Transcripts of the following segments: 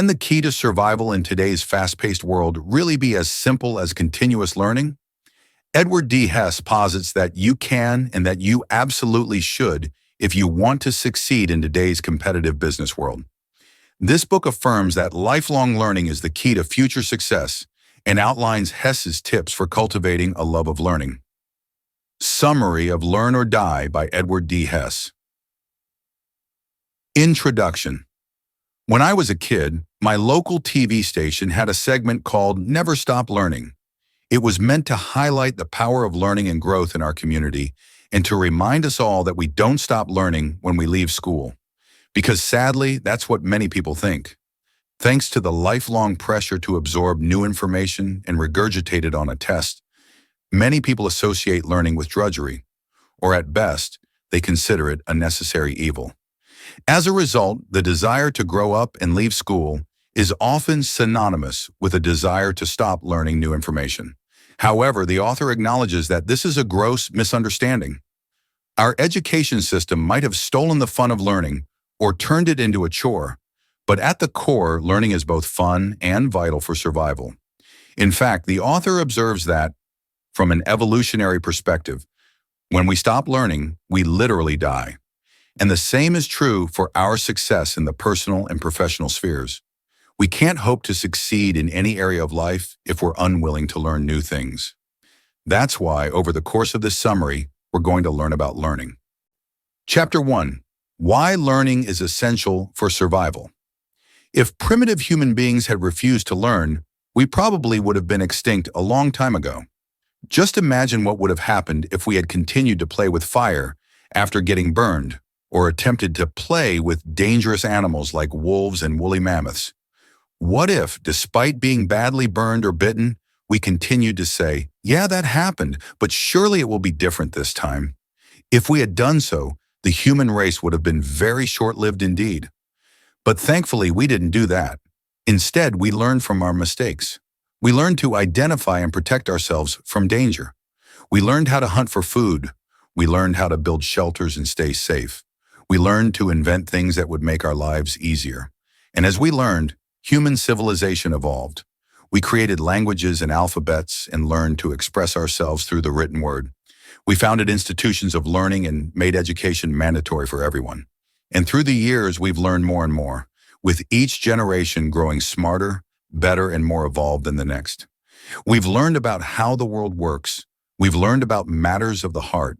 Can the key to survival in today's fast-paced world really be as simple as continuous learning? Edward D. Hess posits that you can and that you absolutely should if you want to succeed in today's competitive business world. This book affirms that lifelong learning is the key to future success and outlines Hess's tips for cultivating a love of learning. Summary of Learn or Die by Edward D. Hess. Introduction. When I was a kid, my local TV station had a segment called Never Stop Learning. It was meant to highlight the power of learning and growth in our community and to remind us all that we don't stop learning when we leave school. Because sadly, that's what many people think. Thanks to the lifelong pressure to absorb new information and regurgitate it on a test, many people associate learning with drudgery, or at best, they consider it a necessary evil. As a result, the desire to grow up and leave school is often synonymous with a desire to stop learning new information. However, the author acknowledges that this is a gross misunderstanding. Our education system might have stolen the fun of learning or turned it into a chore, but at the core, learning is both fun and vital for survival. In fact, the author observes that, from an evolutionary perspective, when we stop learning, we literally die. And the same is true for our success in the personal and professional spheres. We can't hope to succeed in any area of life if we're unwilling to learn new things. That's why, over the course of this summary, we're going to learn about learning. Chapter 1. Why learning is essential for survival. If primitive human beings had refused to learn, we probably would have been extinct a long time ago. Just imagine what would have happened if we had continued to play with fire after getting burned, or attempted to play with dangerous animals like wolves and woolly mammoths. What if, despite being badly burned or bitten, we continued to say, "Yeah, that happened, but surely it will be different this time"? If we had done so, the human race would have been very short-lived indeed. But thankfully, we didn't do that. Instead, we learned from our mistakes. We learned to identify and protect ourselves from danger. We learned how to hunt for food. We learned how to build shelters and stay safe. We learned to invent things that would make our lives easier. And as we learned, human civilization evolved. We created languages and alphabets and learned to express ourselves through the written word. We founded institutions of learning and made education mandatory for everyone. And through the years, we've learned more and more, with each generation growing smarter, better, and more evolved than the next. We've learned about how the world works. We've learned about matters of the heart.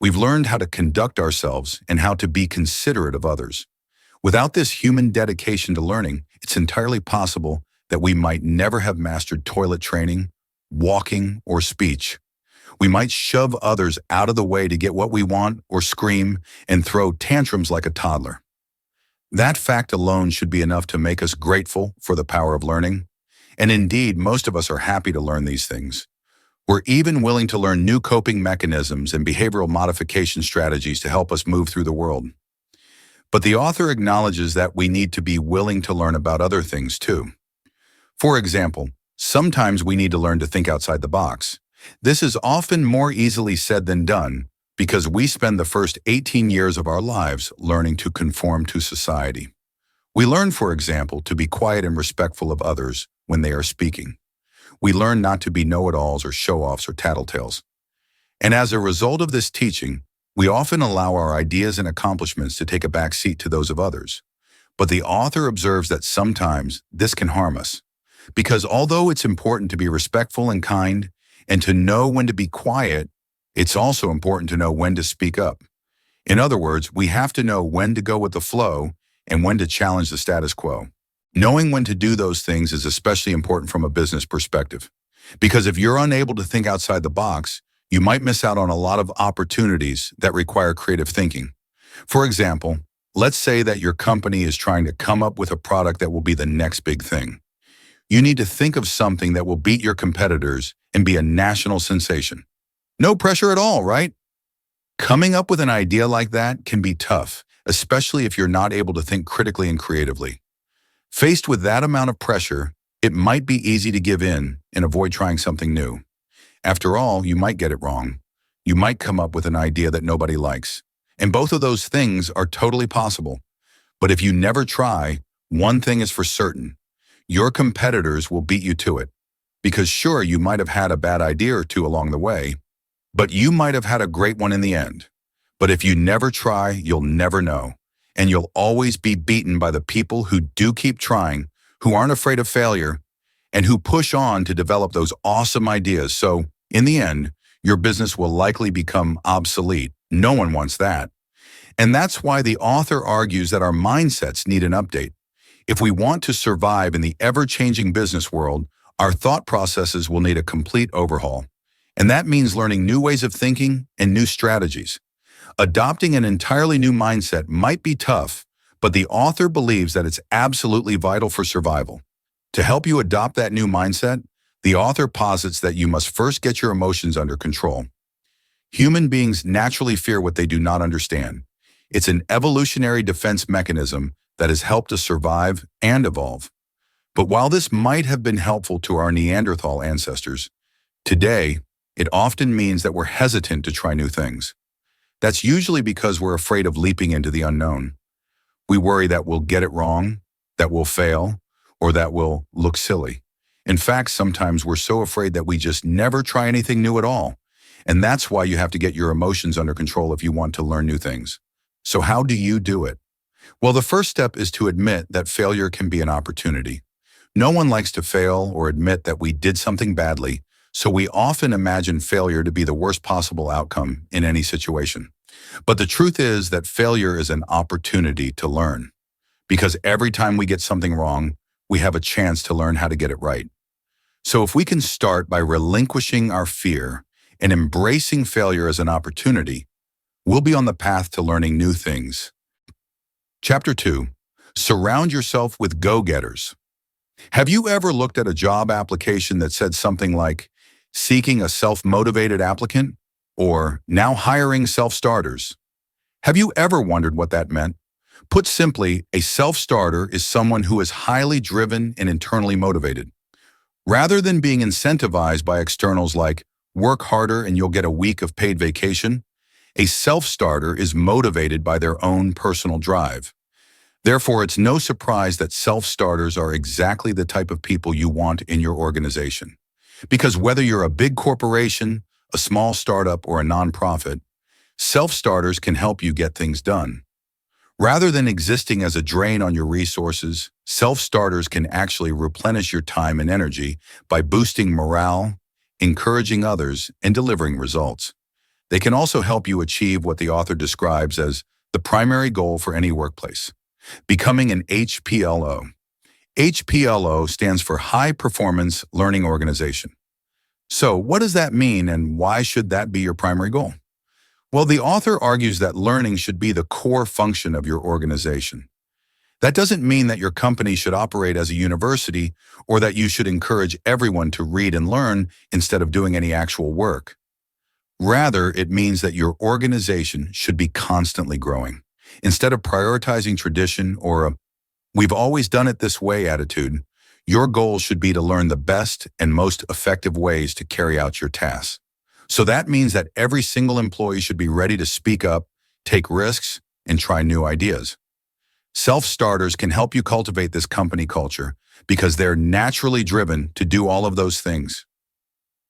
We've learned how to conduct ourselves and how to be considerate of others. Without this human dedication to learning, it's entirely possible that we might never have mastered toilet training, walking, or speech. We might shove others out of the way to get what we want or scream and throw tantrums like a toddler. That fact alone should be enough to make us grateful for the power of learning. And indeed, most of us are happy to learn these things. We're even willing to learn new coping mechanisms and behavioral modification strategies to help us move through the world. But the author acknowledges that we need to be willing to learn about other things too. For example, sometimes we need to learn to think outside the box. This is often more easily said than done because we spend the first 18 years of our lives learning to conform to society. We learn, for example, to be quiet and respectful of others when they are speaking. We learn not to be know-it-alls or show-offs or tattletales. And as a result of this teaching, we often allow our ideas and accomplishments to take a back seat to those of others. But the author observes that sometimes this can harm us, because although it's important to be respectful and kind and to know when to be quiet, it's also important to know when to speak up. In other words, we have to know when to go with the flow and when to challenge the status quo. Knowing when to do those things is especially important from a business perspective, because if you're unable to think outside the box, you might miss out on a lot of opportunities that require creative thinking. For example, let's say that your company is trying to come up with a product that will be the next big thing. You need to think of something that will beat your competitors and be a national sensation. No pressure at all, right? Coming up with an idea like that can be tough, especially if you're not able to think critically and creatively. Faced with that amount of pressure, it might be easy to give in and avoid trying something new. After all, you might get it wrong. You might come up with an idea that nobody likes. And both of those things are totally possible. But if you never try, one thing is for certain. Your competitors will beat you to it. Because sure, you might have had a bad idea or two along the way, but you might have had a great one in the end. But if you never try, you'll never know. And you'll always be beaten by the people who do keep trying, who aren't afraid of failure, and who push on to develop those awesome ideas. So, in the end, your business will likely become obsolete. No one wants that. And that's why the author argues that our mindsets need an update. If we want to survive in the ever-changing business world, our thought processes will need a complete overhaul. And that means learning new ways of thinking and new strategies. Adopting an entirely new mindset might be tough, but the author believes that it's absolutely vital for survival. To help you adopt that new mindset, the author posits that you must first get your emotions under control. Human beings naturally fear what they do not understand. It's an evolutionary defense mechanism that has helped us survive and evolve. But while this might have been helpful to our Neanderthal ancestors, today, it often means that we're hesitant to try new things. That's usually because we're afraid of leaping into the unknown. We worry that we'll get it wrong, that we'll fail, or that we'll look silly. In fact, sometimes we're so afraid that we just never try anything new at all. And that's why you have to get your emotions under control if you want to learn new things. So how do you do it? Well, the first step is to admit that failure can be an opportunity. No one likes to fail or admit that we did something badly, so we often imagine failure to be the worst possible outcome in any situation. But the truth is that failure is an opportunity to learn. Because every time we get something wrong, we have a chance to learn how to get it right. So if we can start by relinquishing our fear and embracing failure as an opportunity, we'll be on the path to learning new things. Chapter 2. Surround yourself with go-getters. Have you ever looked at a job application that said something like, seeking a self-motivated applicant, or now hiring self-starters? Have you ever wondered what that meant? Put simply, a self-starter is someone who is highly driven and internally motivated. Rather than being incentivized by externals like, work harder and you'll get a week of paid vacation, a self-starter is motivated by their own personal drive. Therefore, it's no surprise that self-starters are exactly the type of people you want in your organization. Because whether you're a big corporation, a small startup, or a nonprofit, self-starters can help you get things done. Rather than existing as a drain on your resources, self-starters can actually replenish your time and energy by boosting morale, encouraging others, and delivering results. They can also help you achieve what the author describes as the primary goal for any workplace, becoming an HPLO. HPLO stands for High Performance Learning Organization. So what does that mean, and why should that be your primary goal? Well, the author argues that learning should be the core function of your organization. That doesn't mean that your company should operate as a university or that you should encourage everyone to read and learn instead of doing any actual work. Rather, it means that your organization should be constantly growing. Instead of prioritizing tradition or a "we've always done it this way" attitude, your goal should be to learn the best and most effective ways to carry out your tasks. So that means that every single employee should be ready to speak up, take risks, and try new ideas. Self-starters can help you cultivate this company culture because they're naturally driven to do all of those things.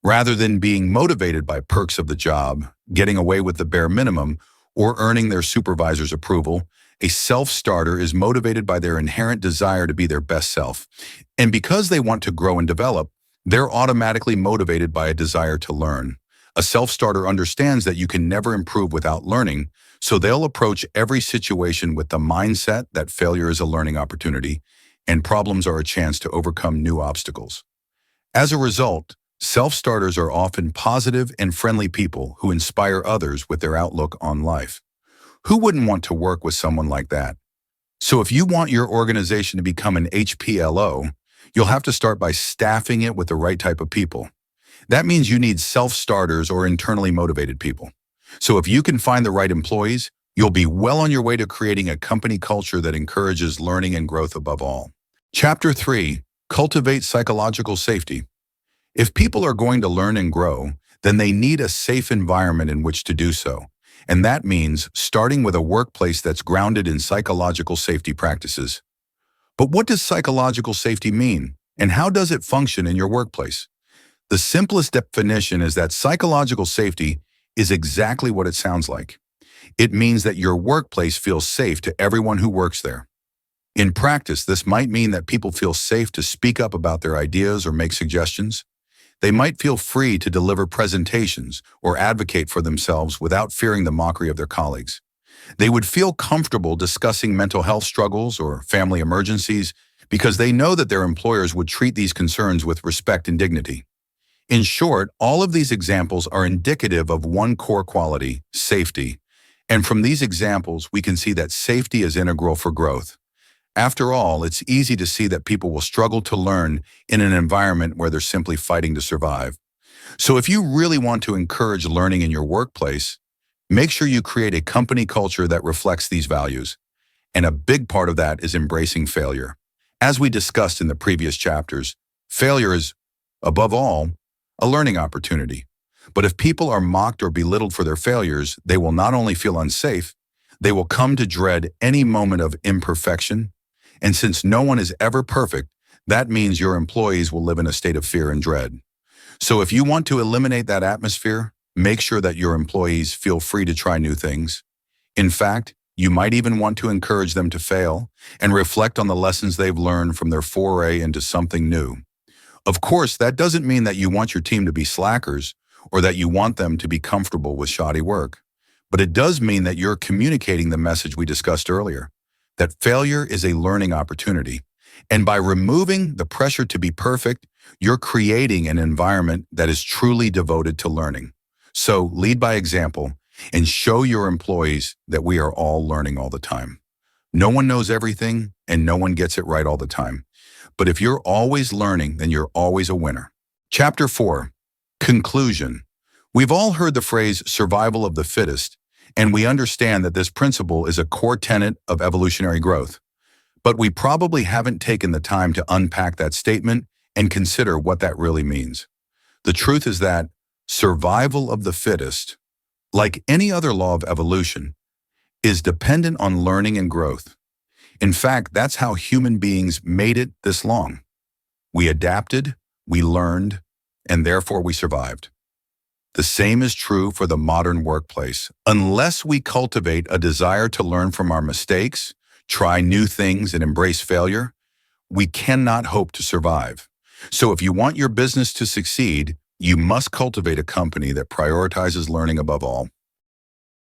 Rather than being motivated by perks of the job, getting away with the bare minimum, or earning their supervisor's approval, a self-starter is motivated by their inherent desire to be their best self. And because they want to grow and develop, they're automatically motivated by a desire to learn. A self-starter understands that you can never improve without learning, so they'll approach every situation with the mindset that failure is a learning opportunity and problems are a chance to overcome new obstacles. As a result, self-starters are often positive and friendly people who inspire others with their outlook on life. Who wouldn't want to work with someone like that? So if you want your organization to become an HPLO, you'll have to start by staffing it with the right type of people. That means you need self-starters or internally motivated people. So if you can find the right employees, you'll be well on your way to creating a company culture that encourages learning and growth above all. Chapter 3. Cultivate psychological safety. If people are going to learn and grow, then they need a safe environment in which to do so. And that means starting with a workplace that's grounded in psychological safety practices. But what does psychological safety mean, and how does it function in your workplace? The simplest definition is that psychological safety is exactly what it sounds like. It means that your workplace feels safe to everyone who works there. In practice, this might mean that people feel safe to speak up about their ideas or make suggestions. They might feel free to deliver presentations or advocate for themselves without fearing the mockery of their colleagues. They would feel comfortable discussing mental health struggles or family emergencies because they know that their employers would treat these concerns with respect and dignity. In short, all of these examples are indicative of one core quality, safety. And from these examples, we can see that safety is integral for growth. After all, it's easy to see that people will struggle to learn in an environment where they're simply fighting to survive. So if you really want to encourage learning in your workplace, make sure you create a company culture that reflects these values. And a big part of that is embracing failure. As we discussed in the previous chapters, failure is, above all, a learning opportunity. But if people are mocked or belittled for their failures, they will not only feel unsafe, they will come to dread any moment of imperfection. And since no one is ever perfect, that means your employees will live in a state of fear and dread. So if you want to eliminate that atmosphere, make sure that your employees feel free to try new things. In fact, you might even want to encourage them to fail and reflect on the lessons they've learned from their foray into something new. Of course, that doesn't mean that you want your team to be slackers or that you want them to be comfortable with shoddy work. But it does mean that you're communicating the message we discussed earlier, that failure is a learning opportunity. And by removing the pressure to be perfect, you're creating an environment that is truly devoted to learning. So lead by example and show your employees that we are all learning all the time. No one knows everything and no one gets it right all the time. But if you're always learning, then you're always a winner. Chapter 4, Conclusion. We've all heard the phrase survival of the fittest, and we understand that this principle is a core tenet of evolutionary growth. But we probably haven't taken the time to unpack that statement and consider what that really means. The truth is that survival of the fittest, like any other law of evolution, is dependent on learning and growth. In fact, that's how human beings made it this long. We adapted, we learned, and therefore we survived. The same is true for the modern workplace. Unless we cultivate a desire to learn from our mistakes, try new things, and embrace failure, we cannot hope to survive. So if you want your business to succeed, you must cultivate a company that prioritizes learning above all.